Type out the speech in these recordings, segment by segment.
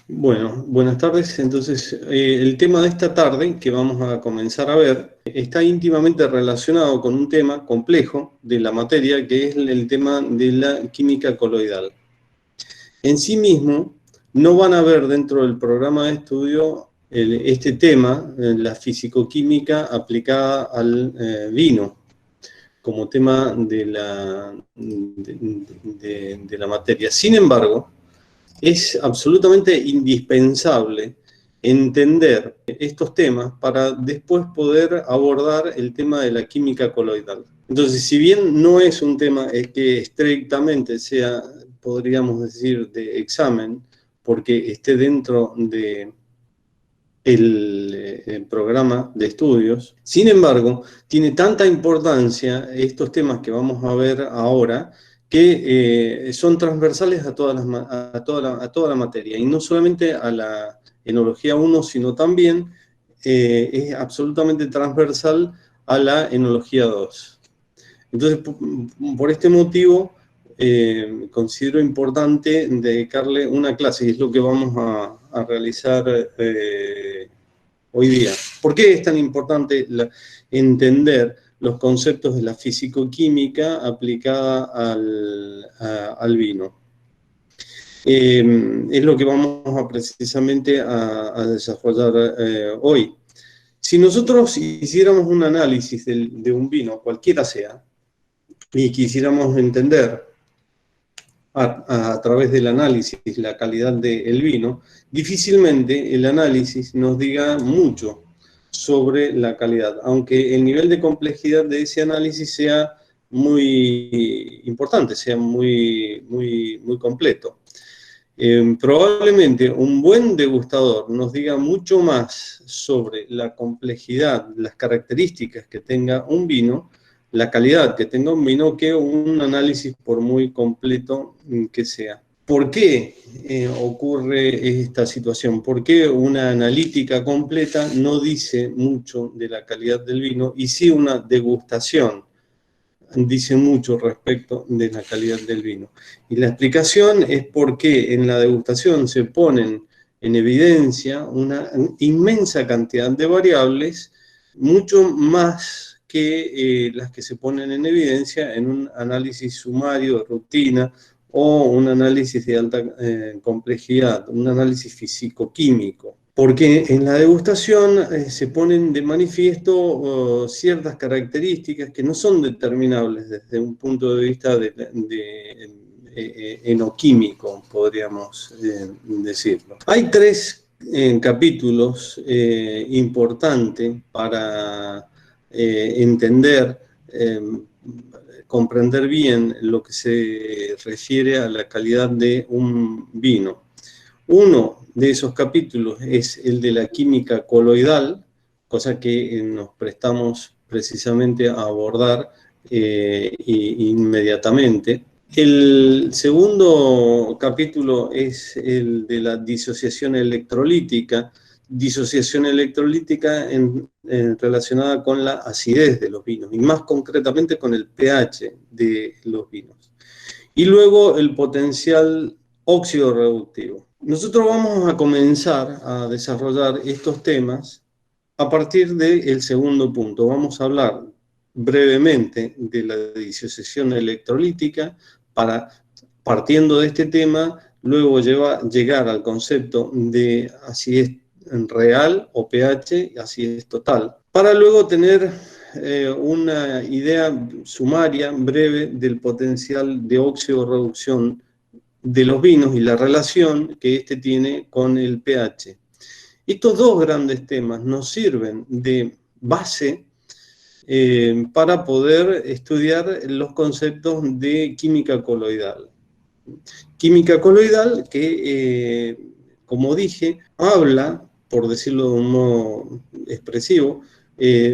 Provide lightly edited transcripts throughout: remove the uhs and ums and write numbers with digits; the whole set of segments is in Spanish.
Bueno, buenas tardes. Entonces, el tema de esta tarde que vamos a comenzar a ver está íntimamente relacionado con un tema complejo de la materia, que es el tema de la química coloidal. En sí mismo, no van a ver dentro del programa de estudio este tema, la fisicoquímica aplicada al vino, como tema de la materia. Sin embargo, es absolutamente indispensable entender estos temas para después poder abordar el tema de la química coloidal. Entonces, si bien no es un tema que estrictamente sea, podríamos decir, de examen, porque esté dentro de el programa de estudios, sin embargo, tiene tanta importancia estos temas que vamos a ver ahora, que son transversales a toda la materia, y no solamente a la enología 1, sino también es absolutamente transversal a la enología 2. Entonces, por este motivo, considero importante dedicarle una clase, y es lo que vamos a realizar hoy día. ¿Por qué es tan importante entender los conceptos de la fisicoquímica aplicada al vino? Es lo que vamos precisamente a desarrollar hoy. Si nosotros hiciéramos un análisis de un vino, cualquiera sea, y quisiéramos entender a través del análisis la calidad del vino, difícilmente el análisis nos diga mucho sobre la calidad, aunque el nivel de complejidad de ese análisis sea muy importante, sea muy completo. Probablemente un buen degustador nos diga mucho más sobre la complejidad, las características que tenga un vino, la calidad que tenga un vino, que un análisis por muy completo que sea. ¿Por qué ocurre esta situación? ¿Por qué una analítica completa no dice mucho de la calidad del vino y sí una degustación dice mucho respecto de la calidad del vino? Y la explicación es porque en la degustación se ponen en evidencia una inmensa cantidad de variables, mucho más que las que se ponen en evidencia en un análisis sumario de rutina o un análisis de alta complejidad, un análisis físico-químico. Porque en la degustación se ponen de manifiesto ciertas características que no son determinables desde un punto de vista enoquímico, podríamos decirlo. Hay tres capítulos importantes para entender, comprender bien lo que se refiere a la calidad de un vino. Uno de esos capítulos es el de la química coloidal, cosa que nos prestamos precisamente a abordar inmediatamente. El segundo capítulo es el de la disociación electrolítica relacionada con la acidez de los vinos, y más concretamente con el pH de los vinos. Y luego el potencial óxido reductivo. Nosotros vamos a comenzar a desarrollar estos temas a partir del segundo punto. Vamos a hablar brevemente de la disociación electrolítica para, partiendo de este tema, luego llegar al concepto de acidez real o pH, acidez total, para luego tener una idea sumaria, breve, del potencial de óxido reducción de los vinos y la relación que este tiene con el pH. Estos dos grandes temas nos sirven de base para poder estudiar los conceptos de química coloidal. Química coloidal que, como dije, habla, por decirlo de un modo expresivo,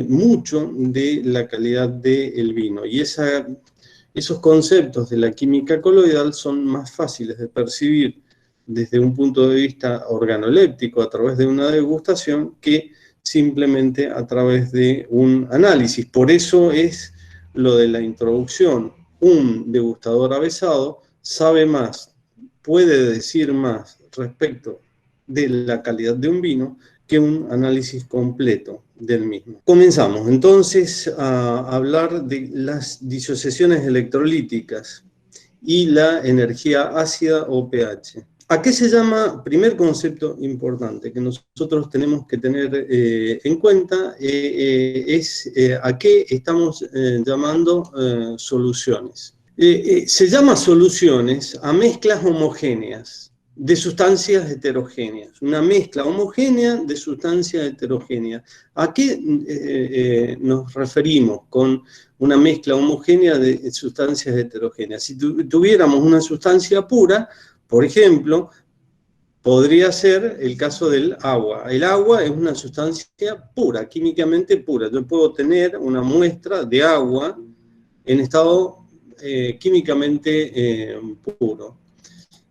mucho de la calidad del vino. Y esos conceptos de la química coloidal son más fáciles de percibir desde un punto de vista organoléptico a través de una degustación que simplemente a través de un análisis. Por eso es lo de la introducción. Un degustador avesado sabe más, puede decir más respecto de la calidad de un vino que un análisis completo del mismo. Comenzamos entonces a hablar de las disociaciones electrolíticas y la energía ácida o pH. ¿A qué se llama? Primer concepto importante que nosotros tenemos que tener en cuenta es a qué estamos llamando soluciones. Se llama soluciones a mezclas homogéneas de sustancias heterogéneas, una mezcla homogénea de sustancias heterogéneas. ¿A qué nos referimos con una mezcla homogénea de sustancias heterogéneas? Si tuviéramos una sustancia pura, por ejemplo, podría ser el caso del agua. El agua es una sustancia pura, químicamente pura. Yo puedo tener una muestra de agua en estado químicamente puro.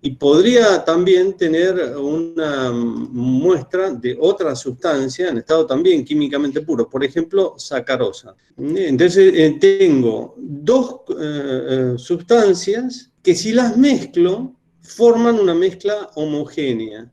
Y podría también tener una muestra de otra sustancia en estado también químicamente puro, por ejemplo, sacarosa. Entonces tengo dos sustancias que si las mezclo forman una mezcla homogénea.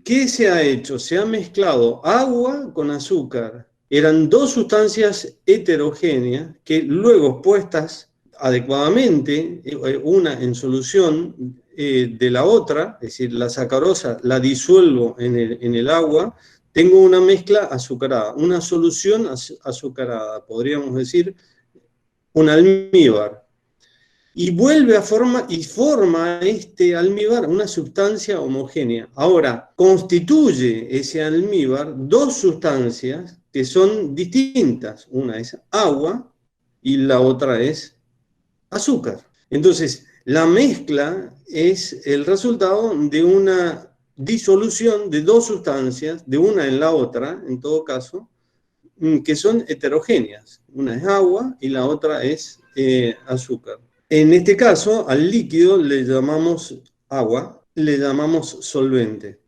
¿Qué se ha hecho? Se ha mezclado agua con azúcar. Eran dos sustancias heterogéneas que luego puestas adecuadamente, una en solución de la otra, es decir, la sacarosa la disuelvo en el agua, tengo una mezcla azucarada, una solución azucarada, podríamos decir, un almíbar. Y vuelve a forma este almíbar una sustancia homogénea. Ahora, constituye ese almíbar dos sustancias que son distintas. Una es agua y la otra es azúcar. Entonces, la mezcla es el resultado de una disolución de dos sustancias, de una en la otra, en todo caso, que son heterogéneas. Una es agua y la otra es azúcar. En este caso, al líquido le llamamos agua, le llamamos solvente.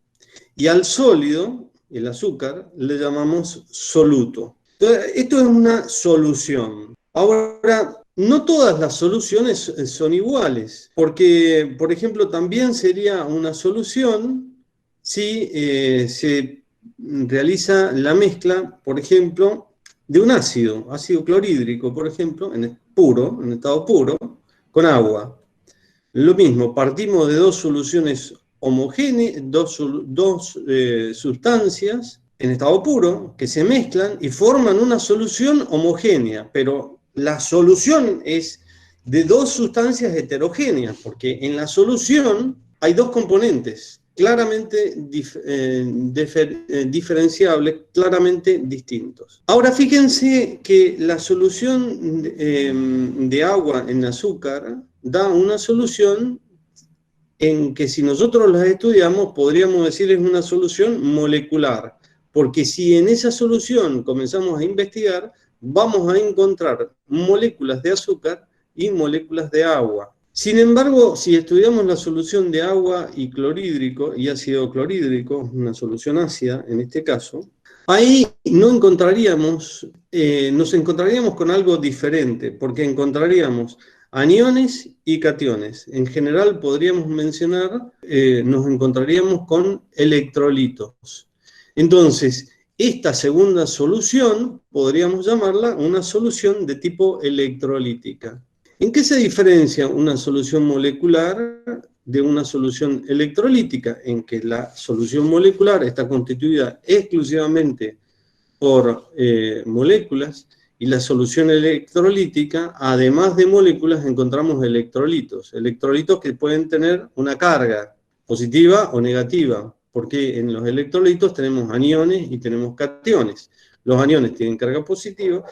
Y al sólido, el azúcar, le llamamos soluto. Entonces, esto es una solución. Ahora, no todas las soluciones son iguales, porque, por ejemplo, también sería una solución si se realiza la mezcla, por ejemplo, de un ácido clorhídrico, por ejemplo, en estado puro, con agua. Lo mismo, partimos de dos soluciones homogéneas, dos sustancias en estado puro que se mezclan y forman una solución homogénea, pero la solución es de dos sustancias heterogéneas, porque en la solución hay dos componentes claramente diferenciables, claramente distintos. Ahora fíjense que la solución de agua en azúcar da una solución en que si nosotros las estudiamos podríamos decir es una solución molecular, porque si en esa solución comenzamos a investigar, vamos a encontrar moléculas de azúcar y moléculas de agua. Sin embargo, si estudiamos la solución de agua y clorhídrico y ácido clorhídrico, una solución ácida en este caso, ahí nos encontraríamos con algo diferente, porque encontraríamos aniones y cationes. En general podríamos mencionar, nos encontraríamos con electrolitos. Entonces, esta segunda solución podríamos llamarla una solución de tipo electrolítica. ¿En qué se diferencia una solución molecular de una solución electrolítica? En que la solución molecular está constituida exclusivamente por moléculas y la solución electrolítica, además de moléculas, encontramos electrolitos. Electrolitos que pueden tener una carga positiva o negativa, porque en los electrolitos tenemos aniones y tenemos cationes. Los aniones tienen carga positiva,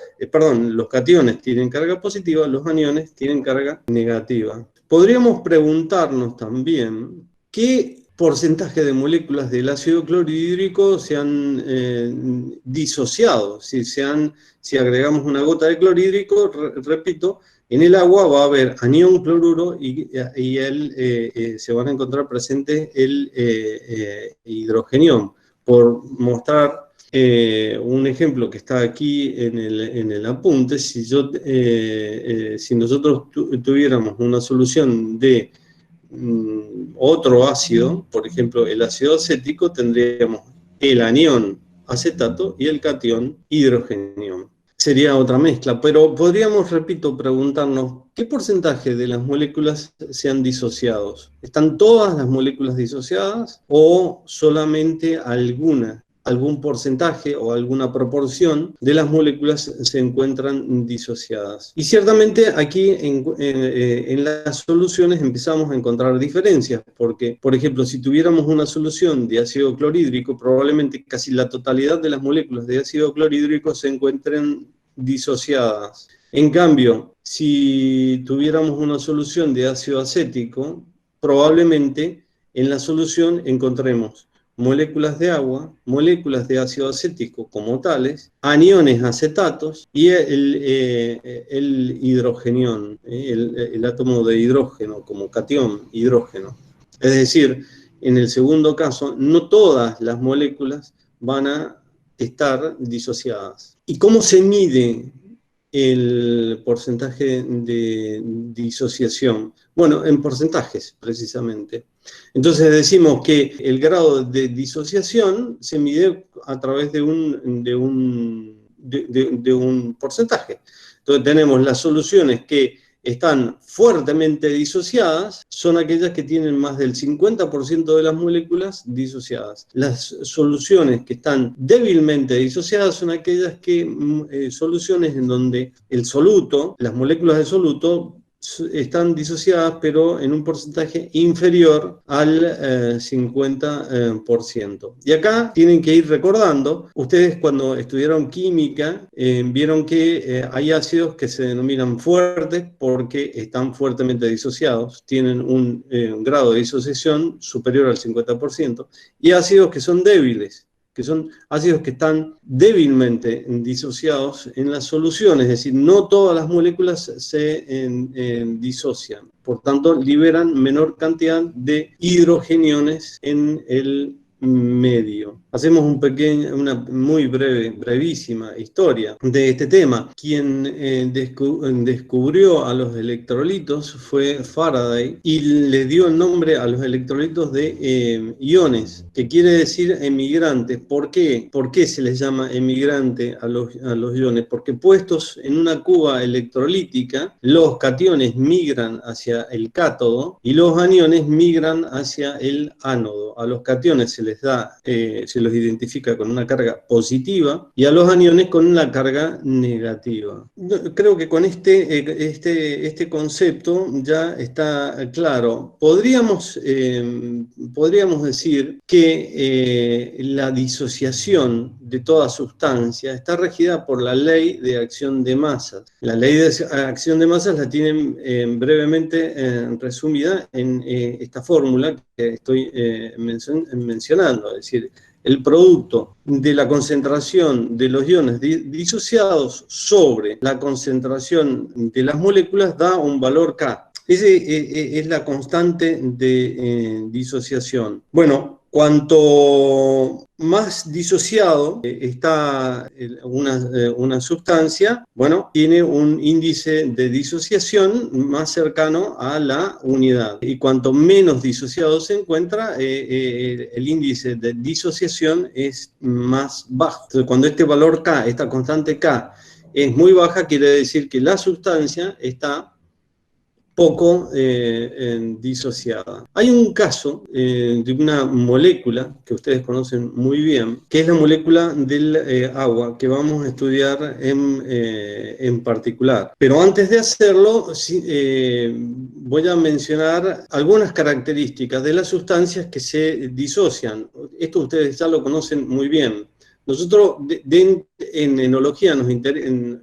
los cationes tienen carga positiva, los aniones tienen carga negativa. Podríamos preguntarnos también qué porcentaje de moléculas del ácido clorhídrico se han disociado. Si agregamos una gota de clorhídrico, repito, en el agua va a haber anión cloruro y se van a encontrar presentes el hidrogenión. Por mostrar un ejemplo que está aquí en el apunte, si nosotros tuviéramos una solución de otro ácido, por ejemplo, el ácido acético, tendríamos el anión acetato y el catión hidrogenión. Sería otra mezcla, pero podríamos, repito, preguntarnos, ¿qué porcentaje de las moléculas se han disociado? ¿Están todas las moléculas disociadas o solamente algunas? Algún porcentaje o alguna proporción de las moléculas se encuentran disociadas. Y ciertamente aquí en las soluciones empezamos a encontrar diferencias, porque, por ejemplo, si tuviéramos una solución de ácido clorhídrico, probablemente casi la totalidad de las moléculas de ácido clorhídrico se encuentren disociadas. En cambio, si tuviéramos una solución de ácido acético, probablemente en la solución encontremos moléculas de agua, moléculas de ácido acético como tales, aniones acetatos y el hidrogenión, el átomo de hidrógeno como catión, hidrógeno. Es decir, en el segundo caso, no todas las moléculas van a estar disociadas. ¿Y cómo se mide el porcentaje de disociación? Bueno, en porcentajes, precisamente. Entonces decimos que el grado de disociación se mide a través de un porcentaje. Entonces tenemos las soluciones que están fuertemente disociadas, son aquellas que tienen más del 50% de las moléculas disociadas. Las soluciones que están débilmente disociadas son aquellas soluciones en donde el soluto, las moléculas de soluto, están disociadas, pero en un porcentaje inferior al 50%. Y acá tienen que ir recordando, ustedes cuando estudiaron química, vieron que hay ácidos que se denominan fuertes porque están fuertemente disociados, tienen un grado de disociación superior al 50%, y ácidos que son débiles, que son ácidos que están débilmente disociados en las soluciones, es decir, no todas las moléculas se disocian, por tanto liberan menor cantidad de hidrogeniones en el medio. Hacemos una muy brevísima historia de este tema. Quien descubrió a los electrolitos fue Faraday y le dio el nombre a los electrolitos de iones, que quiere decir emigrantes. ¿Por qué? ¿Por qué se les llama emigrante a los iones? Porque puestos en una cuba electrolítica, los cationes migran hacia el cátodo y los aniones migran hacia el ánodo. A los cationes se los identifica con una carga positiva y a los aniones con una carga negativa. Creo que con este concepto ya está claro. Podríamos decir que la disociación de toda sustancia está regida por la ley de acción de masas. La ley de acción de masas la tienen brevemente resumida en esta fórmula que estoy mencionando, es decir, el producto de la concentración de los iones disociados sobre la concentración de las moléculas da un valor K. Ese es la constante de disociación. Bueno, cuanto más disociado está una sustancia, bueno, tiene un índice de disociación más cercano a la unidad. Y cuanto menos disociado se encuentra, el índice de disociación es más bajo. Entonces, cuando este valor K, esta constante K, es muy baja, quiere decir que la sustancia está poco disociada. Hay un caso de una molécula que ustedes conocen muy bien, que es la molécula del agua, que vamos a estudiar en particular. Pero antes de hacerlo, voy a mencionar algunas características de las sustancias que se disocian. Esto ustedes ya lo conocen muy bien. Nosotros en enología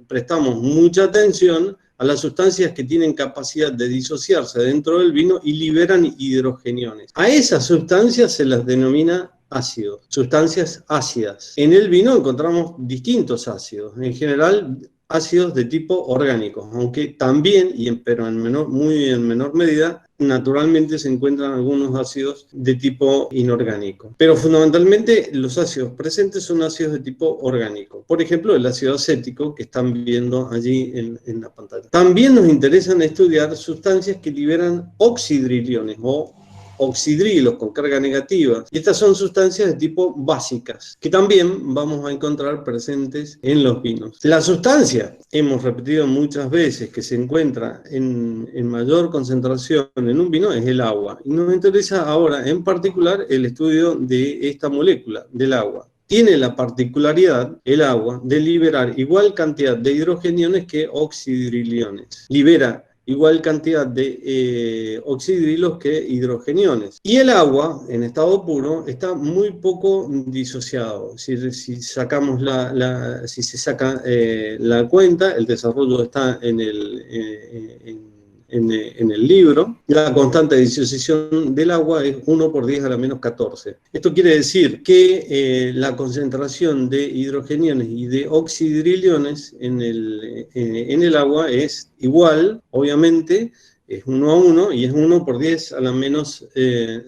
prestamos mucha atención a las sustancias que tienen capacidad de disociarse dentro del vino y liberan hidrogeniones. A esas sustancias se las denomina ácidos, sustancias ácidas. En el vino encontramos distintos ácidos. En general ácidos de tipo orgánico, aunque también, pero muy en menor medida, naturalmente se encuentran algunos ácidos de tipo inorgánico. Pero fundamentalmente los ácidos presentes son ácidos de tipo orgánico. Por ejemplo, el ácido acético que están viendo allí en la pantalla. También nos interesan estudiar sustancias que liberan oxidriliones o oxidrilos con carga negativa. Y estas son sustancias de tipo básicas, que también vamos a encontrar presentes en los vinos. La sustancia, hemos repetido muchas veces, que se encuentra en mayor concentración en un vino es el agua. Y nos interesa ahora en particular el estudio de esta molécula, del agua. Tiene la particularidad, el agua, de liberar igual cantidad de hidrogeniones que oxidriliones. Libera igual cantidad de oxidrilos que hidrogeniones. Y el agua, en estado puro, está muy poco disociado. Si sacamos si se saca la cuenta, el desarrollo está en el libro. La constante de disociación del agua es 1 por 10 a la menos 14. Esto quiere decir que la concentración de hidrogeniones y de oxidriliones en el agua es igual, obviamente, es 1 a 1 y es 1 por 10 a la menos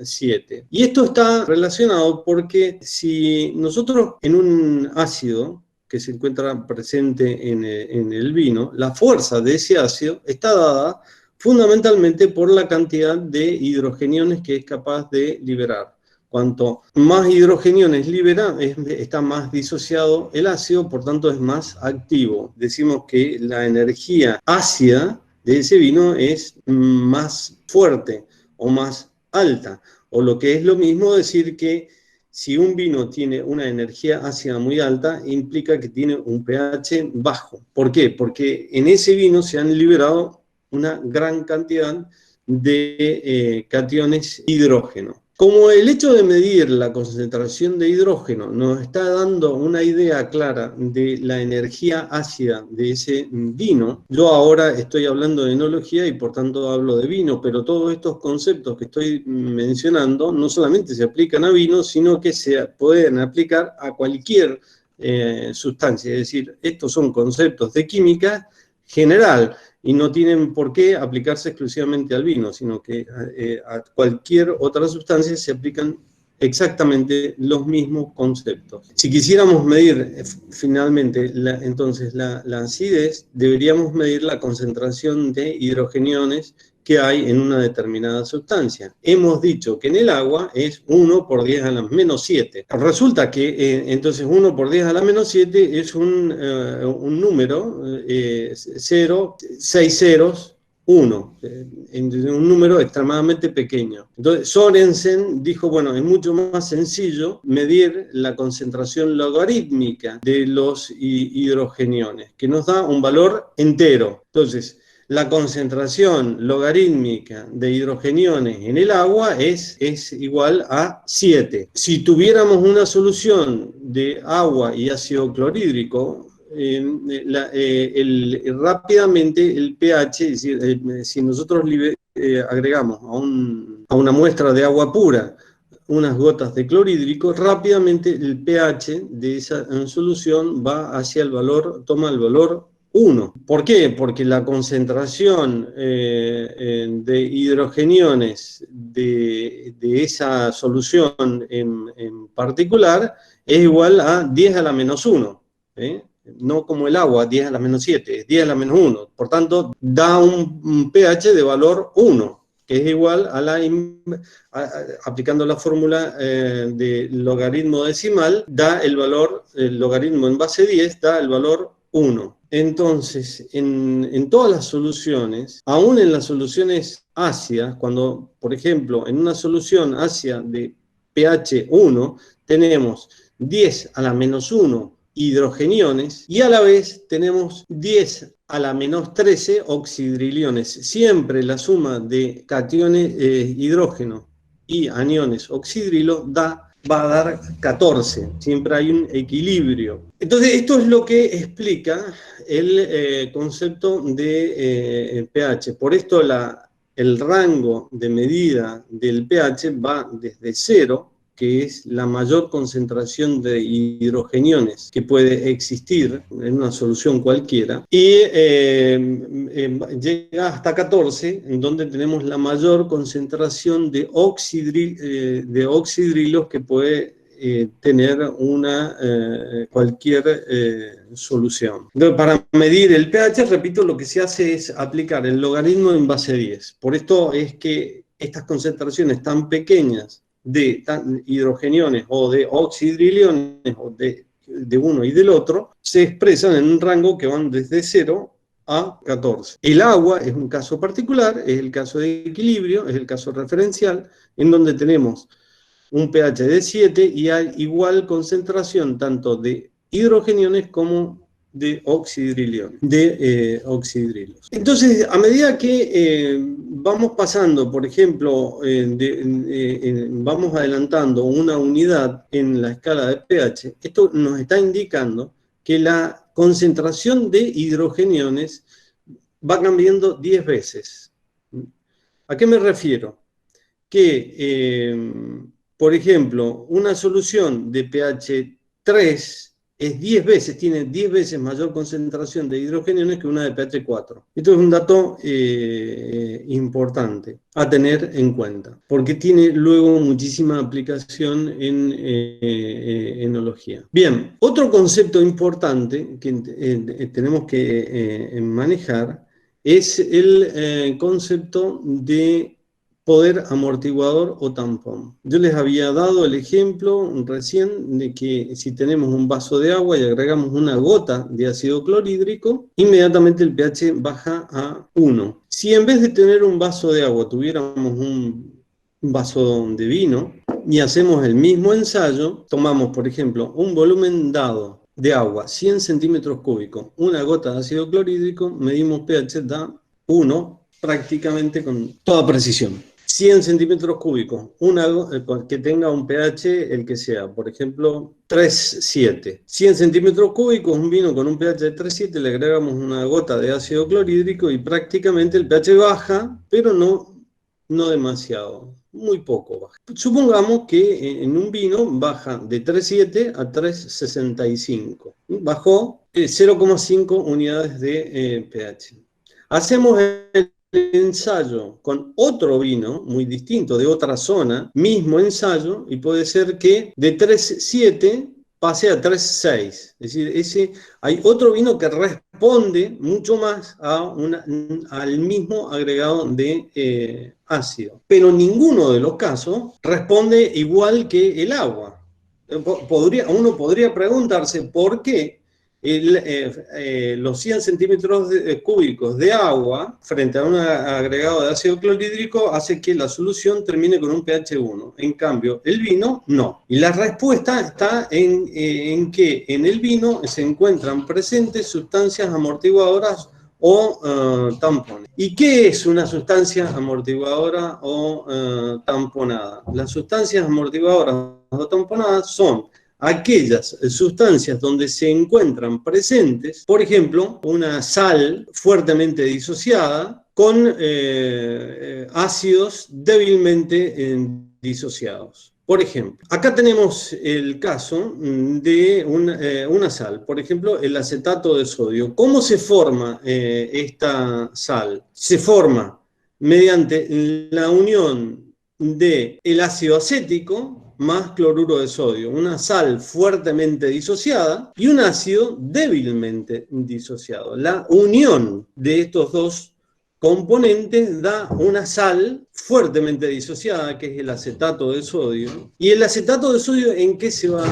7. Y esto está relacionado porque si nosotros en un ácido que se encuentra presente en el vino, la fuerza de ese ácido está dada fundamentalmente por la cantidad de hidrogeniones que es capaz de liberar. Cuanto más hidrogeniones libera, está más disociado el ácido, por tanto es más activo. Decimos que la energía ácida de ese vino es más fuerte o más alta, o lo que es lo mismo decir que si un vino tiene una energía ácida muy alta, implica que tiene un pH bajo. ¿Por qué? Porque en ese vino se han liberado una gran cantidad de cationes hidrógeno. Como el hecho de medir la concentración de hidrógeno nos está dando una idea clara de la energía ácida de ese vino, yo ahora estoy hablando de enología y por tanto hablo de vino, pero todos estos conceptos que estoy mencionando no solamente se aplican a vino, sino que se pueden aplicar a cualquier sustancia. Es decir, estos son conceptos de química general y no tienen por qué aplicarse exclusivamente al vino, sino que a cualquier otra sustancia se aplican exactamente los mismos conceptos. Si quisiéramos medir finalmente entonces la acidez, deberíamos medir la concentración de hidrogeniones que hay en una determinada sustancia. Hemos dicho que en el agua es 1 por 10 a la menos 7. Resulta que entonces 1 por 10 a la menos 7 es un número 0, 6 ceros, 1, un número extremadamente pequeño. Entonces Sorensen dijo, bueno, es mucho más sencillo medir la concentración logarítmica de los hidrogeniones, que nos da un valor entero. Entonces, la concentración logarítmica de hidrogeniones en el agua es igual a 7. Si tuviéramos una solución de agua y ácido clorhídrico, rápidamente el pH, es decir, si nosotros agregamos a una muestra de agua pura unas gotas de clorhídrico, rápidamente el pH de esa solución va hacia toma el valor 1. ¿Por qué? Porque la concentración de hidrogeniones de esa solución en particular es igual a 10 a la menos 1. No como el agua, 10 a la menos 7, es 10 a la menos 1. Por tanto, da un pH de valor 1, que es igual aplicando la fórmula de logaritmo decimal, da el logaritmo en base 10, da el valor 1. Entonces, en todas las soluciones, aún en las soluciones ácidas, cuando, por ejemplo, en una solución ácida de pH 1, tenemos 10 a la menos 1 hidrogeniones y a la vez tenemos 10 a la menos 13 oxidriliones. Siempre la suma de cationes hidrógeno y aniones oxidrilo va a dar 14, siempre hay un equilibrio. Entonces esto es lo que explica el concepto de pH. Por esto el rango de medida del pH va desde 0, que es la mayor concentración de hidrogeniones que puede existir en una solución cualquiera, y llega hasta 14, en donde tenemos la mayor concentración de oxidrilos que puede tener cualquier solución. Entonces, para medir el pH, repito, lo que se hace es aplicar el logaritmo en base 10. Por esto es que estas concentraciones tan pequeñas de hidrogeniones o de oxidriliones o de uno y del otro se expresan en un rango que van desde 0 a 14. El agua es un caso particular, es el caso de equilibrio, es el caso referencial, en donde tenemos un pH de 7 y hay igual concentración tanto de hidrogeniones como de oxidrilos. Entonces, a medida que vamos pasando, por ejemplo, vamos adelantando una unidad en la escala de pH, esto nos está indicando que la concentración de hidrogeniones va cambiando 10 veces. ¿A qué me refiero? Que, por ejemplo, una solución de pH 3 tiene 10 veces mayor concentración de hidrogeniones que una de pH 4. Esto es un dato importante a tener en cuenta, porque tiene luego muchísima aplicación en enología. Bien, otro concepto importante que tenemos que manejar es el concepto de poder amortiguador o tampón. Yo les había dado el ejemplo recién de que si tenemos un vaso de agua y agregamos una gota de ácido clorhídrico, inmediatamente el pH baja a 1. Si en vez de tener un vaso de agua tuviéramos un vaso de vino y hacemos el mismo ensayo, tomamos, por ejemplo, un volumen dado de agua, 100 centímetros cúbicos, una gota de ácido clorhídrico, medimos pH, da 1 prácticamente con toda precisión. 100 centímetros cúbicos, que tenga un pH el que sea, por ejemplo, 3,7. 100 centímetros cúbicos, un vino con un pH de 3,7, le agregamos una gota de ácido clorhídrico y prácticamente el pH baja, pero no demasiado, muy poco baja. Supongamos que en un vino baja de 3,7 a 3,65. Bajó 0,5 unidades de pH. Hacemos el ensayo con otro vino muy distinto de otra zona, mismo ensayo, y puede ser que de 3,7 pase a 3,6. Es decir, hay otro vino que responde mucho más al mismo agregado de ácido, pero ninguno de los casos responde igual que el agua. Uno podría preguntarse por qué los 100 centímetros cúbicos de agua frente a un agregado de ácido clorhídrico hace que la solución termine con un pH 1. En cambio, el vino no. Y la respuesta está en que en el vino se encuentran presentes sustancias amortiguadoras o tampones. ¿Y qué es una sustancia amortiguadora o tamponada? Las sustancias amortiguadoras o tamponadas son aquellas sustancias donde se encuentran presentes, por ejemplo, una sal fuertemente disociada con ácidos débilmente disociados. Por ejemplo, acá tenemos el caso de una sal, por ejemplo, el acetato de sodio. ¿Cómo se forma esta sal? Se forma mediante la unión del ácido acético más cloruro de sodio, una sal fuertemente disociada y un ácido débilmente disociado. La unión de estos dos componentes da una sal fuertemente disociada, que es el acetato de sodio. ¿Y el acetato de sodio en qué se va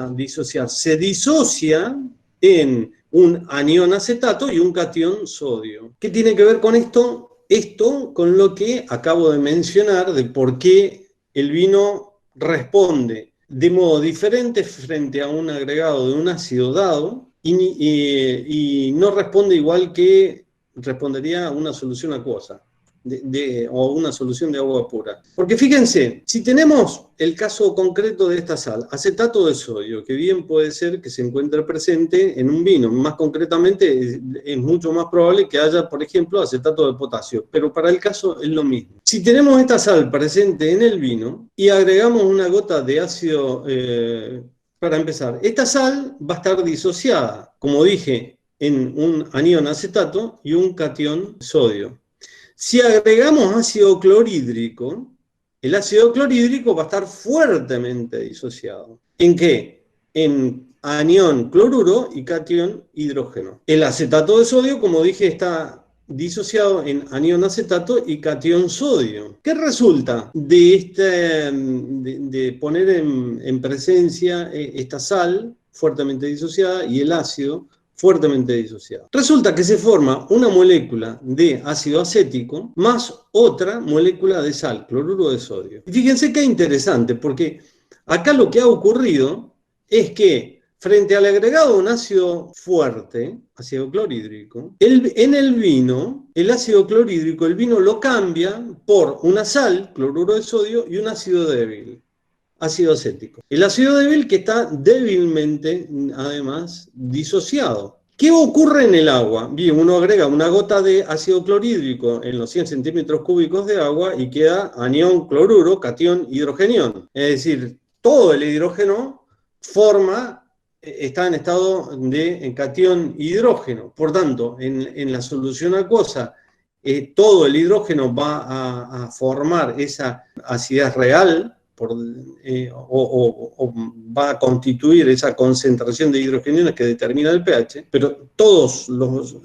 a disociar? Se disocia en un anión acetato y un catión sodio. ¿Qué tiene que ver con esto? Esto con lo que acabo de mencionar de por qué el vino responde de modo diferente frente a un agregado de un ácido dado y no responde igual que respondería a una solución acuosa. o una solución de agua pura. Porque fíjense, si tenemos el caso concreto de esta sal, acetato de sodio, que bien puede ser que se encuentre presente en un vino, más concretamente es mucho más probable que haya, por ejemplo, acetato de potasio, pero para el caso es lo mismo. Si tenemos esta sal presente en el vino y agregamos una gota de ácido, para empezar, esta sal va a estar disociada, como dije, en un anión acetato y un catión sodio. Si agregamos ácido clorhídrico, el ácido clorhídrico va a estar fuertemente disociado. ¿En qué? En anión cloruro y catión hidrógeno. El acetato de sodio, como dije, está disociado en anión acetato y catión sodio. ¿Qué resulta de poner en presencia esta sal fuertemente disociada y el ácido fuertemente disociado? Resulta que se forma una molécula de ácido acético más otra molécula de sal, cloruro de sodio. Y fíjense qué interesante, porque acá lo que ha ocurrido es que frente al agregado de un ácido fuerte, ácido clorhídrico, en el vino, el ácido clorhídrico, el vino lo cambia por una sal, cloruro de sodio, y un ácido débil, ácido acético. El ácido débil que está débilmente, además, disociado. ¿Qué ocurre en el agua? Bien, uno agrega una gota de ácido clorhídrico en los 100 centímetros cúbicos de agua y queda anión cloruro, catión, hidrogenión. Es decir, todo el hidrógeno está en estado de catión hidrógeno. Por tanto, en la solución acuosa, todo el hidrógeno va a formar esa acidez real, o va a constituir esa concentración de hidrogeniones que determina el pH, pero todos los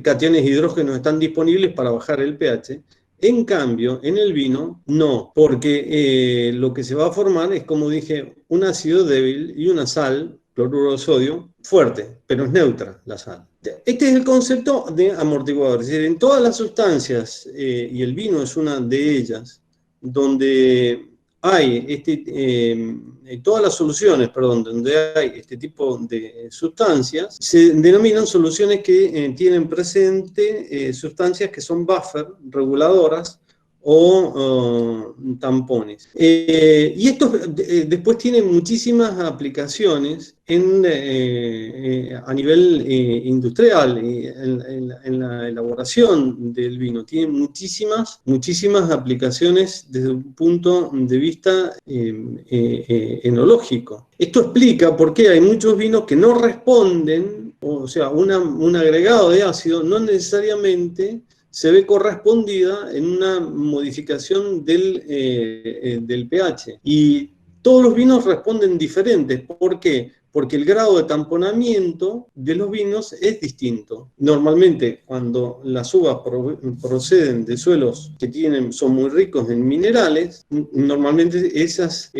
cationes hidrógenos están disponibles para bajar el pH. En cambio, en el vino no, porque lo que se va a formar es, como dije, un ácido débil y una sal, cloruro de sodio, fuerte, pero es neutra la sal. Este es el concepto de amortiguador, es decir, en todas las sustancias, y el vino es una de ellas, donde hay todas las soluciones, donde hay este tipo de sustancias, se denominan soluciones que tienen presente sustancias que son buffer, reguladoras o tampones. Y esto después tiene muchísimas aplicaciones a nivel industrial, en la elaboración del vino. Tiene muchísimas aplicaciones desde un punto de vista enológico. Esto explica por qué hay muchos vinos que no responden, o sea, un agregado de ácido no necesariamente se ve correspondida en una modificación del pH. Y todos los vinos responden diferentes. ¿Por qué? Porque el grado de tamponamiento de los vinos es distinto. Normalmente, cuando las uvas proceden de suelos que son muy ricos en minerales, normalmente esas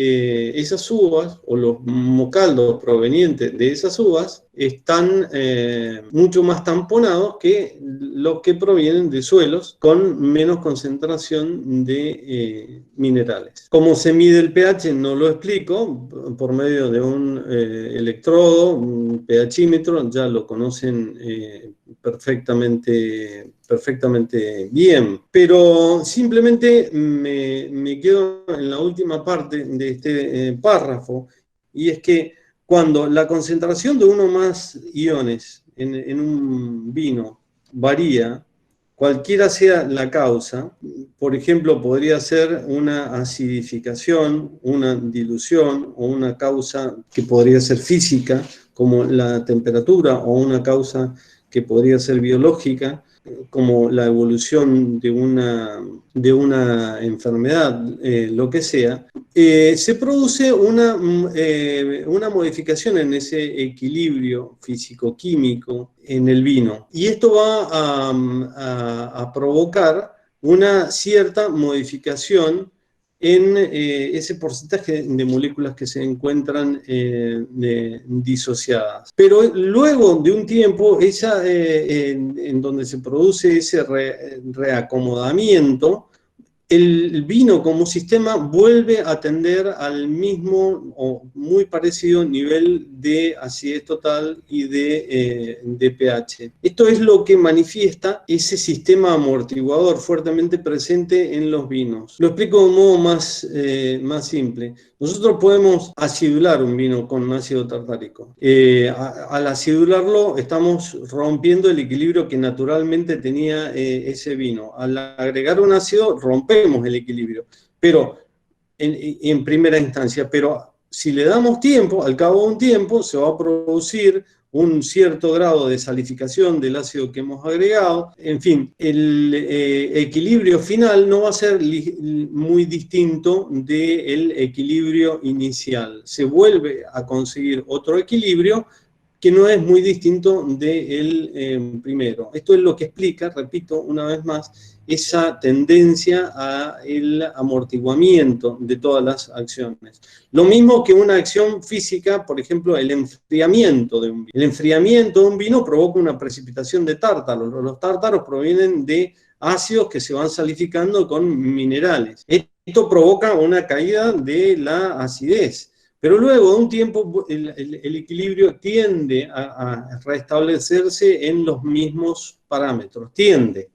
uvas o los mocaldos provenientes de esas uvas están mucho más tamponados que los que provienen de suelos con menos concentración de minerales. ¿Cómo se mide el pH? No lo explico, por medio de un electrodo, un pHímetro, ya lo conocen perfectamente bien, pero simplemente me quedo en la última parte de este párrafo, y es que cuando la concentración de uno o más iones en un vino varía, cualquiera sea la causa, por ejemplo, podría ser una acidificación, una dilución o una causa que podría ser física, como la temperatura, o una causa que podría ser biológica, como la evolución de una enfermedad, lo que sea, se produce una modificación en ese equilibrio físico-químico en el vino. Y esto va a provocar una cierta modificación en ese porcentaje de moléculas que se encuentran disociadas. Pero luego de un tiempo, en donde se produce ese reacomodamiento, el vino como sistema vuelve a tender al mismo o muy parecido nivel de acidez total y de pH. Esto es lo que manifiesta ese sistema amortiguador fuertemente presente en los vinos. Lo explico de un modo más simple. Nosotros podemos acidular un vino con ácido tartárico. Al acidularlo estamos rompiendo el equilibrio que naturalmente tenía ese vino. Al agregar un ácido rompemos el equilibrio, pero en primera instancia. Pero si le damos tiempo, al cabo de un tiempo se va a producir un cierto grado de salificación del ácido que hemos agregado. En fin, el equilibrio final no va a ser muy distinto del equilibrio inicial. Se vuelve a conseguir otro equilibrio que no es muy distinto del primero. Esto es lo que explica, repito una vez más, esa tendencia al amortiguamiento de todas las acciones. Lo mismo que una acción física, por ejemplo, el enfriamiento de un vino. El enfriamiento de un vino provoca una precipitación de tártaros. Los tártaros provienen de ácidos que se van salificando con minerales. Esto provoca una caída de la acidez. Pero luego de un tiempo el equilibrio tiende a restablecerse en los mismos parámetros. Tiende,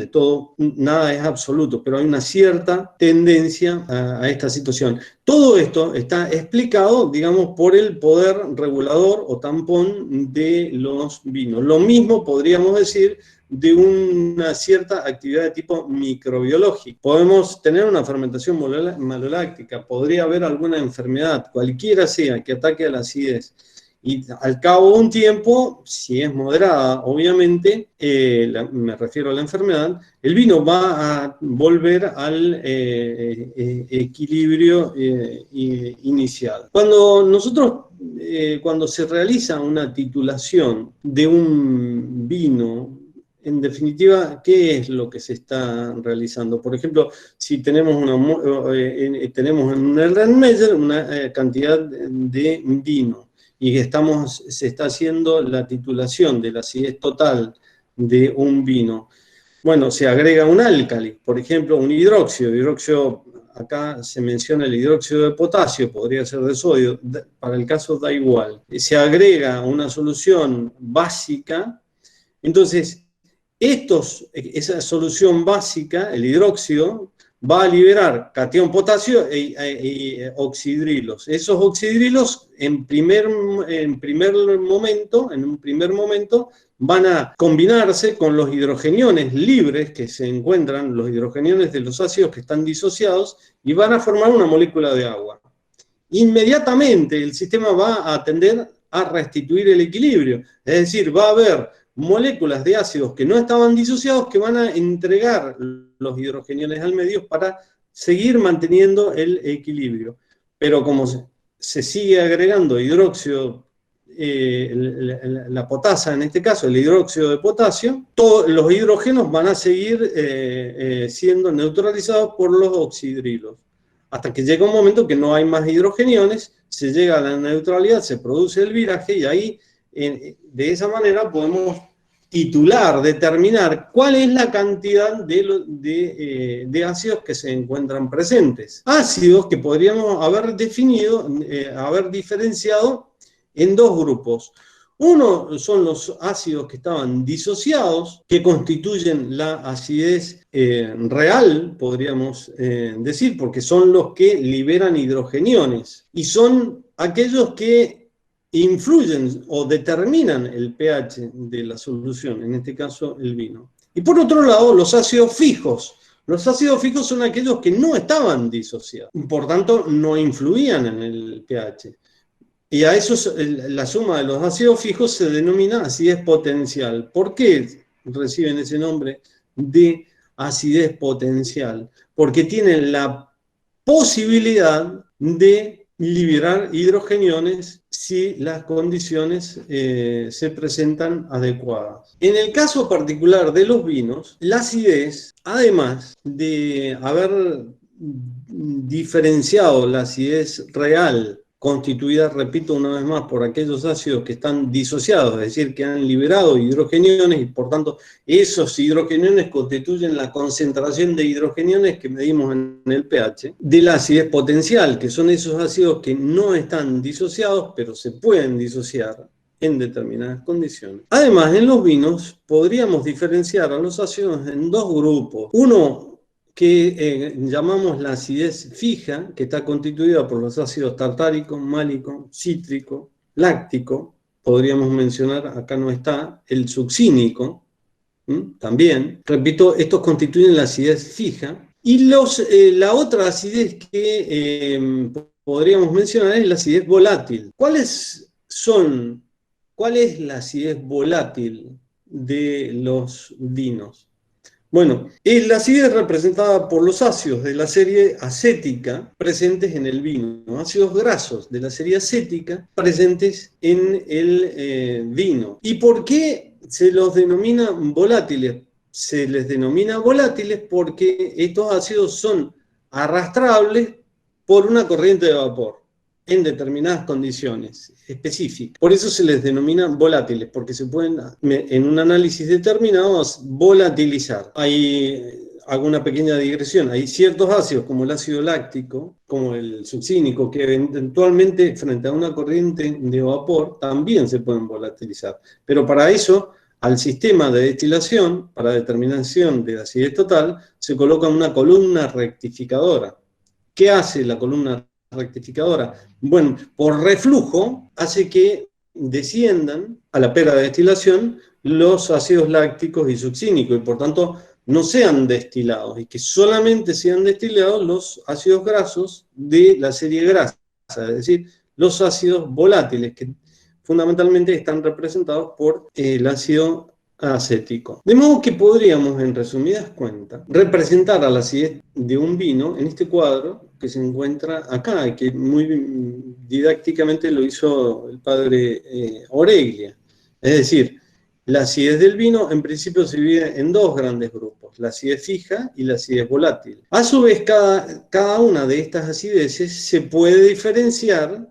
todo, nada es absoluto, pero hay una cierta tendencia a esta situación. Todo esto está explicado, digamos, por el poder regulador o tampón de los vinos. Lo mismo podríamos decir de una cierta actividad de tipo microbiológico. Podemos tener una fermentación maloláctica, podría haber alguna enfermedad, cualquiera sea, que ataque a la acidez. Y al cabo de un tiempo, si es moderada, obviamente, me refiero a la enfermedad, el vino va a volver al equilibrio inicial. Cuando se realiza una titulación de un vino, en definitiva, ¿qué es lo que se está realizando? Por ejemplo, si tenemos tenemos en un Erlenmeyer una cantidad de vino y se está haciendo la titulación de la acidez total de un vino, bueno, se agrega un álcali, por ejemplo, un hidróxido, acá se menciona el hidróxido de potasio, podría ser de sodio, para el caso da igual. Se agrega una solución básica, entonces esa solución básica, el hidróxido, va a liberar catión potasio e oxidrilos. Esos oxidrilos en un primer momento, van a combinarse con los hidrogeniones libres que se encuentran, los hidrogeniones de los ácidos que están disociados, y van a formar una molécula de agua. Inmediatamente el sistema va a tender a restituir el equilibrio, es decir, va a haber moléculas de ácidos que no estaban disociados que van a entregar los hidrogeniones al medio para seguir manteniendo el equilibrio. Pero como se sigue agregando hidróxido, la potasa en este caso, el hidróxido de potasio, todos los hidrógenos van a seguir siendo neutralizados por los oxidrilos. Hasta que llega un momento que no hay más hidrogeniones, se llega a la neutralidad, se produce el viraje y ahí de esa manera podemos determinar cuál es la cantidad de ácidos que se encuentran presentes. Ácidos que podríamos haber diferenciado en dos grupos. Uno son los ácidos que estaban disociados, que constituyen la acidez real, podríamos decir, porque son los que liberan hidrogeniones y son aquellos que influyen o determinan el pH de la solución, en este caso el vino. Y por otro lado, los ácidos fijos. Los ácidos fijos son aquellos que no estaban disociados, por tanto no influían en el pH. Y a eso la suma de los ácidos fijos se denomina acidez potencial. ¿Por qué reciben ese nombre de acidez potencial? Porque tienen la posibilidad de liberar hidrogeniones si las condiciones se presentan adecuadas. En el caso particular de los vinos, la acidez, además de haber diferenciado la acidez real constituida, repito una vez más, por aquellos ácidos que están disociados, es decir, que han liberado hidrogeniones y por tanto esos hidrogeniones constituyen la concentración de hidrogeniones que medimos en el pH, de la acidez potencial, que son esos ácidos que no están disociados, pero se pueden disociar en determinadas condiciones. Además, en los vinos podríamos diferenciar a los ácidos en dos grupos. Uno que llamamos la acidez fija, que está constituida por los ácidos tartárico, málico, cítrico, láctico. Podríamos mencionar, acá no está, el succínico, también. Repito, estos constituyen la acidez fija. Y la otra acidez que podríamos mencionar es la acidez volátil. ¿Cuál es la acidez volátil de los vinos? Bueno, la acidez es representada por los ácidos de la serie acética presentes en el vino, ácidos grasos de la serie acética presentes en el vino. ¿Y por qué se los denomina volátiles? Se les denomina volátiles porque estos ácidos son arrastrables por una corriente de vapor en determinadas condiciones específicas. Por eso se les denomina volátiles, porque se pueden, en un análisis determinado, volatilizar. Hago una pequeña digresión. Hay ciertos ácidos, como el ácido láctico, como el succínico, que eventualmente, frente a una corriente de vapor, también se pueden volatilizar. Pero para eso, al sistema de destilación, para determinación de la acidez total, se coloca una columna rectificadora. ¿Qué hace la columna rectificadora? Bueno, por reflujo hace que desciendan a la pera de destilación los ácidos lácticos y succínicos y por tanto no sean destilados y que solamente sean destilados los ácidos grasos de la serie grasa, es decir, los ácidos volátiles que fundamentalmente están representados por el ácido acético. De modo que podríamos, en resumidas cuentas, representar a la acidez de un vino en este cuadro que se encuentra acá, que muy didácticamente lo hizo el padre Oreglia. Es decir, la acidez del vino en principio se divide en dos grandes grupos, la acidez fija y la acidez volátil. A su vez, cada una de estas acideces se puede diferenciar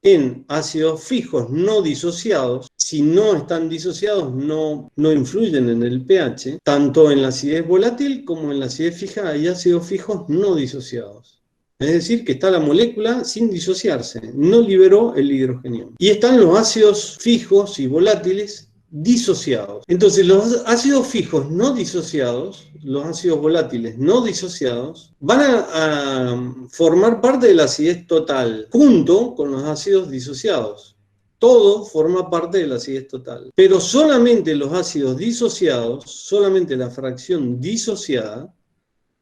en ácidos fijos no disociados. Si no están disociados, no influyen en el pH. Tanto en la acidez volátil como en la acidez fija hay ácidos fijos no disociados. Es decir, que está la molécula sin disociarse, no liberó el hidrogenio. Y están los ácidos fijos y volátiles disociados. Entonces, los ácidos fijos no disociados, los ácidos volátiles no disociados, van a formar parte de la acidez total, junto con los ácidos disociados. Todo forma parte de la acidez total. Pero solamente los ácidos disociados, solamente la fracción disociada,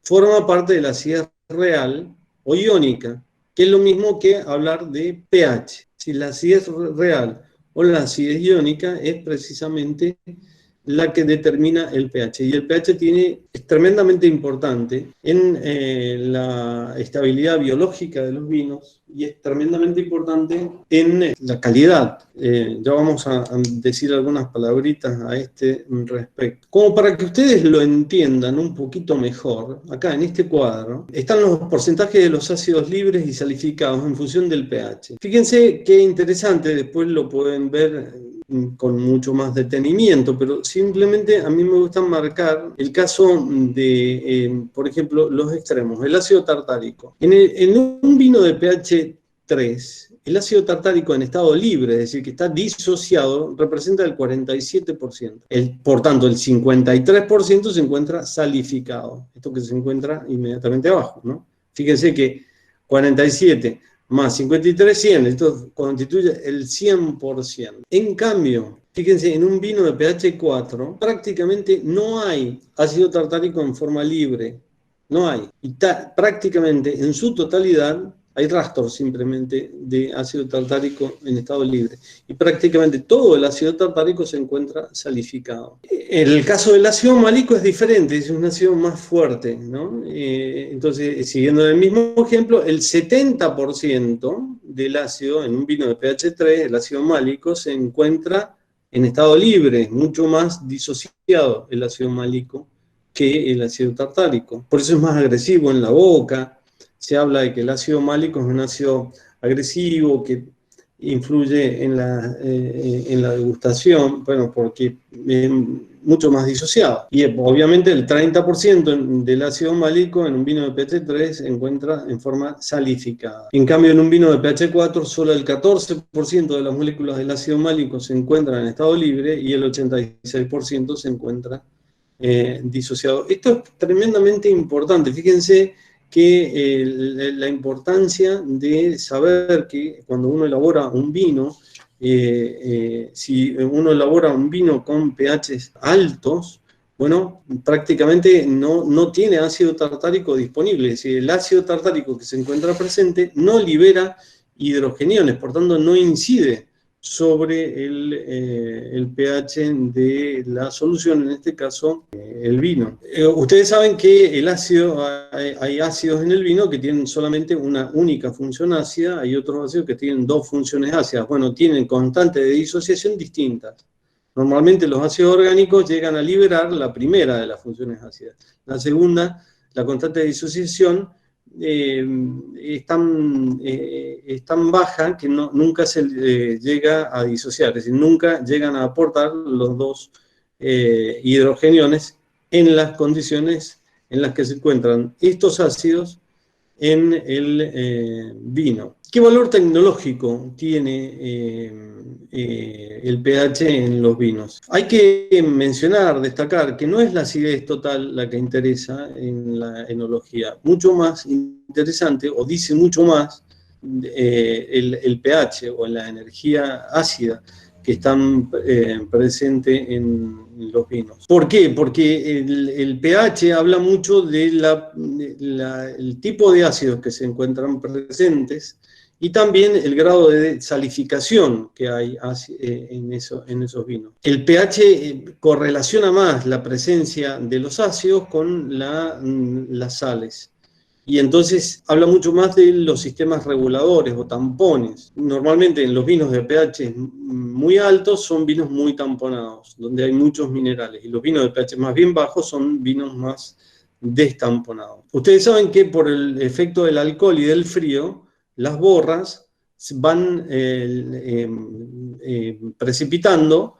forma parte de la acidez real o iónica, que es lo mismo que hablar de pH. Si la acidez real o la acidez iónica es precisamente la que determina el pH. Y el pH es tremendamente importante en la estabilidad biológica de los vinos y es tremendamente importante en la calidad. Ya vamos a decir algunas palabritas a este respecto. Como para que ustedes lo entiendan un poquito mejor, acá en este cuadro están los porcentajes de los ácidos libres y salificados en función del pH. Fíjense qué interesante, después lo pueden ver con mucho más detenimiento, pero simplemente a mí me gusta marcar el caso de, por ejemplo, los extremos, el ácido tartárico. En un vino de pH 3, el ácido tartárico en estado libre, es decir, que está disociado, representa el 47%. Por tanto, el 53% se encuentra salificado, esto que se encuentra inmediatamente abajo, ¿no? Fíjense que 47 más 53, 100, esto constituye el 100%. En cambio, fíjense, en un vino de pH 4 prácticamente no hay ácido tartárico en forma libre, no hay. Y prácticamente en su totalidad hay rastros simplemente de ácido tartárico en estado libre. Y prácticamente todo el ácido tartárico se encuentra salificado. En el caso del ácido málico es diferente, es un ácido más fuerte, ¿no? Entonces, siguiendo el mismo ejemplo, el 70% del ácido en un vino de pH 3, el ácido málico, se encuentra en estado libre, mucho más disociado el ácido málico que el ácido tartárico. Por eso es más agresivo en la boca. Se habla de que el ácido málico es un ácido agresivo, que influye en la degustación, bueno, porque es mucho más disociado. Y obviamente el 30% del ácido málico en un vino de pH 3 se encuentra en forma salificada. En cambio, en un vino de pH 4, solo el 14% de las moléculas del ácido málico se encuentran en estado libre y el 86% se encuentra disociado. Esto es tremendamente importante. Fíjense que la importancia de saber que cuando uno elabora un vino, si uno elabora un vino con pHs altos, bueno, prácticamente no tiene ácido tartárico disponible. Es decir, el ácido tartárico que se encuentra presente no libera hidrogeniones, por tanto no incide sobre el pH de la solución, en este caso el vino. Ustedes saben que el ácido, hay ácidos en el vino que tienen solamente una única función ácida, hay otros ácidos que tienen dos funciones ácidas. Bueno, tienen constantes de disociación distintas. Normalmente los ácidos orgánicos llegan a liberar la primera de las funciones ácidas. La segunda, la constante de disociación, es tan baja que nunca se llega a disociar, es decir, nunca llegan a aportar los dos hidrogeniones en las condiciones en las que se encuentran estos ácidos en el vino. ¿Qué valor tecnológico tiene el pH en los vinos? Hay que mencionar, destacar, que no es la acidez total la que interesa en la enología. Mucho más interesante, o dice mucho más, el pH o la energía ácida que están presentes en los vinos. ¿Por qué? Porque el pH habla mucho del tipo de ácidos que se encuentran presentes y también el grado de salificación que hay en esos vinos. El pH correlaciona más la presencia de los ácidos con las sales. Y entonces habla mucho más de los sistemas reguladores o tampones. Normalmente en los vinos de pH muy altos son vinos muy tamponados, donde hay muchos minerales. Y los vinos de pH más bien bajos son vinos más destamponados. Ustedes saben que por el efecto del alcohol y del frío, las borras van precipitando,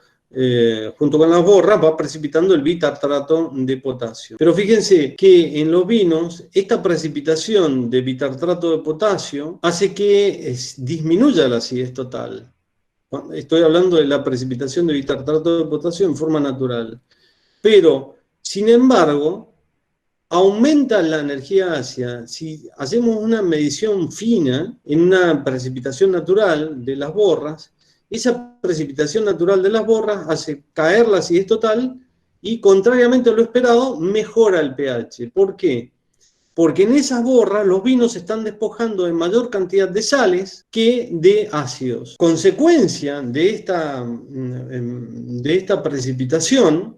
junto con las borras, va precipitando el bitartrato de potasio. Pero fíjense que en los vinos, esta precipitación de bitartrato de potasio hace que disminuya la acidez total. Estoy hablando de la precipitación de bitartrato de potasio en forma natural. Pero, sin embargo, aumenta la energía ácida. Si hacemos una medición fina en una precipitación natural de las borras, esa precipitación natural de las borras hace caer la acidez total y, contrariamente a lo esperado, mejora el pH. ¿Por qué? Porque en esas borras los vinos se están despojando de mayor cantidad de sales que de ácidos. Consecuencia de esta precipitación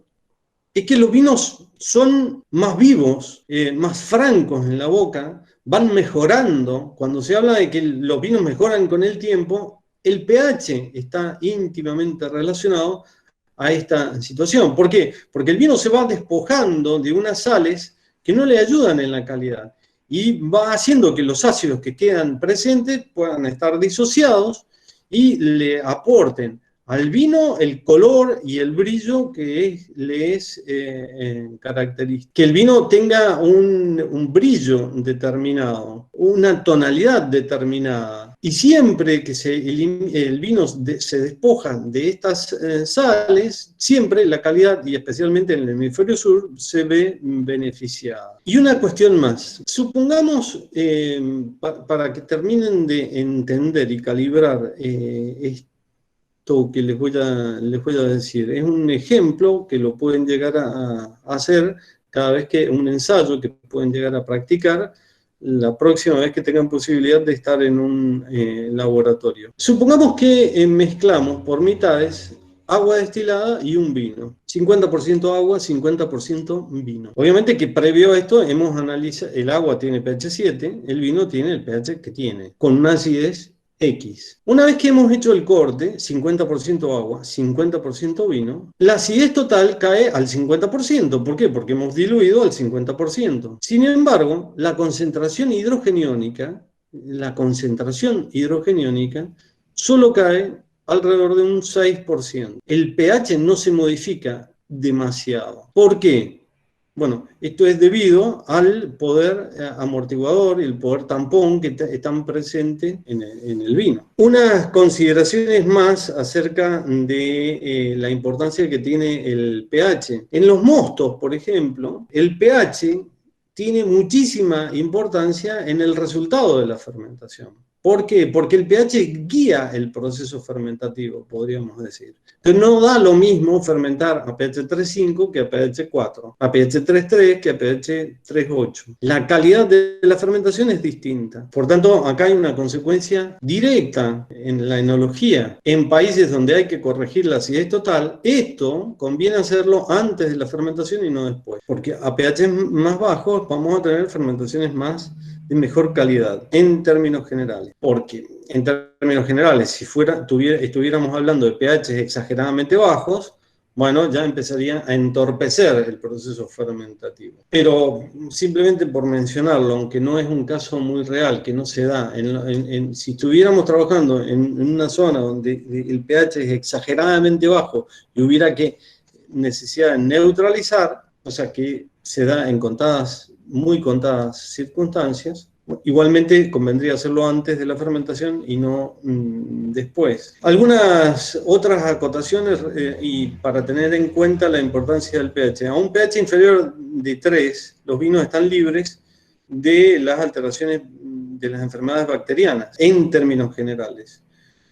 es que los vinos son más vivos, más francos en la boca, van mejorando. Cuando se habla de que los vinos mejoran con el tiempo, el pH está íntimamente relacionado a esta situación. ¿Por qué? Porque el vino se va despojando de unas sales que no le ayudan en la calidad y va haciendo que los ácidos que quedan presentes puedan estar disociados y le aporten al vino el color y el brillo que le es característico. Que el vino tenga un brillo determinado, una tonalidad determinada. Y siempre que el vino se despoja de estas sales, siempre la calidad, y especialmente en el hemisferio sur, se ve beneficiada. Y una cuestión más. Supongamos, para que terminen de entender y calibrar que les voy a decir. Es un ejemplo que lo pueden llegar a hacer cada vez que un ensayo que pueden llegar a practicar la próxima vez que tengan posibilidad de estar en un laboratorio. Supongamos que mezclamos por mitades agua destilada y un vino. 50% agua, 50% vino. Obviamente que previo a esto hemos analizado, el agua tiene pH 7, el vino tiene el pH que tiene, con una acidez X. Una vez que hemos hecho el corte, 50% agua, 50% vino, la acidez total cae al 50%. ¿Por qué? Porque hemos diluido al 50%. Sin embargo, la concentración hidrogeniónica la concentración hidrogeniónica solo cae alrededor de un 6%. El pH no se modifica demasiado. ¿Por qué? Bueno, esto es debido al poder amortiguador y el poder tampón que están presentes en el vino. Unas consideraciones más acerca de la importancia que tiene el pH. En los mostos, por ejemplo, el pH tiene muchísima importancia en el resultado de la fermentación. ¿Por qué? Porque el pH guía el proceso fermentativo, podríamos decir. Entonces no da lo mismo fermentar a pH 3.5 que a pH 4, a pH 3.3 que a pH 3.8. La calidad de la fermentación es distinta. Por tanto, acá hay una consecuencia directa en la enología. En países donde hay que corregir la acidez total, esto conviene hacerlo antes de la fermentación y no después. Porque a pH más bajos vamos a tener fermentaciones de mejor calidad, en términos generales. Porque, en términos generales, si estuviéramos hablando de pH exageradamente bajos, bueno, ya empezaría a entorpecer el proceso fermentativo. Pero, simplemente por mencionarlo, aunque no es un caso muy real, que no se da, si estuviéramos trabajando en una zona donde el pH es exageradamente bajo y hubiera necesidad de neutralizar, o sea que se da en muy contadas circunstancias, igualmente convendría hacerlo antes de la fermentación y no después. Algunas otras acotaciones y para tener en cuenta la importancia del pH. A un pH inferior de 3, los vinos están libres de las alteraciones de las enfermedades bacterianas, en términos generales.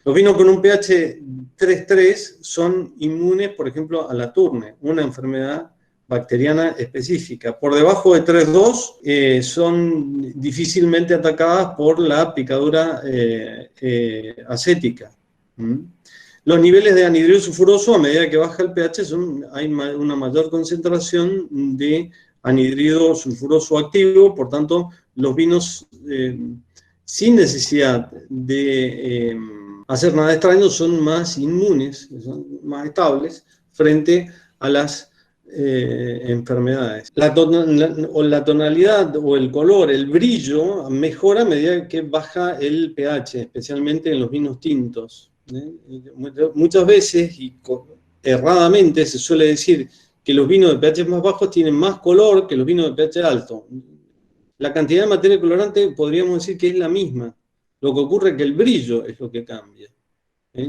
Los vinos con un pH 3.3 son inmunes, por ejemplo, a la turne, una enfermedad bacteriana específica. Por debajo de 3.2 son difícilmente atacadas por la picadura acética. Los niveles de anhidrido sulfuroso, a medida que baja el pH, hay una mayor concentración de anhidrido sulfuroso activo, por tanto, los vinos sin necesidad de hacer nada extraño son más inmunes, son más estables frente a las enfermedades. La tonalidad o el color, el brillo, mejora a medida que baja el pH, especialmente en los vinos tintos. Muchas veces, y erradamente, se suele decir que los vinos de pH más bajos tienen más color que los vinos de pH alto. La cantidad de materia colorante podríamos decir que es la misma. Lo que ocurre es que el brillo es lo que cambia.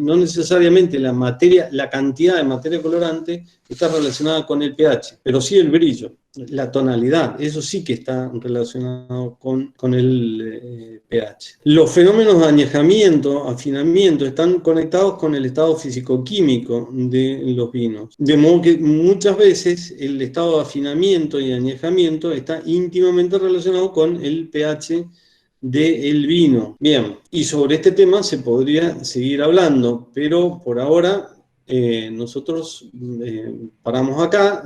No necesariamente la cantidad de materia colorante está relacionada con el pH, pero sí el brillo, la tonalidad, eso sí que está relacionado con el pH. Los fenómenos de añejamiento, afinamiento, están conectados con el estado físico-químico de los vinos. De modo que muchas veces el estado de afinamiento y añejamiento está íntimamente relacionado con el pH del vino. Bien, y sobre este tema se podría seguir hablando, pero por ahora nosotros paramos acá.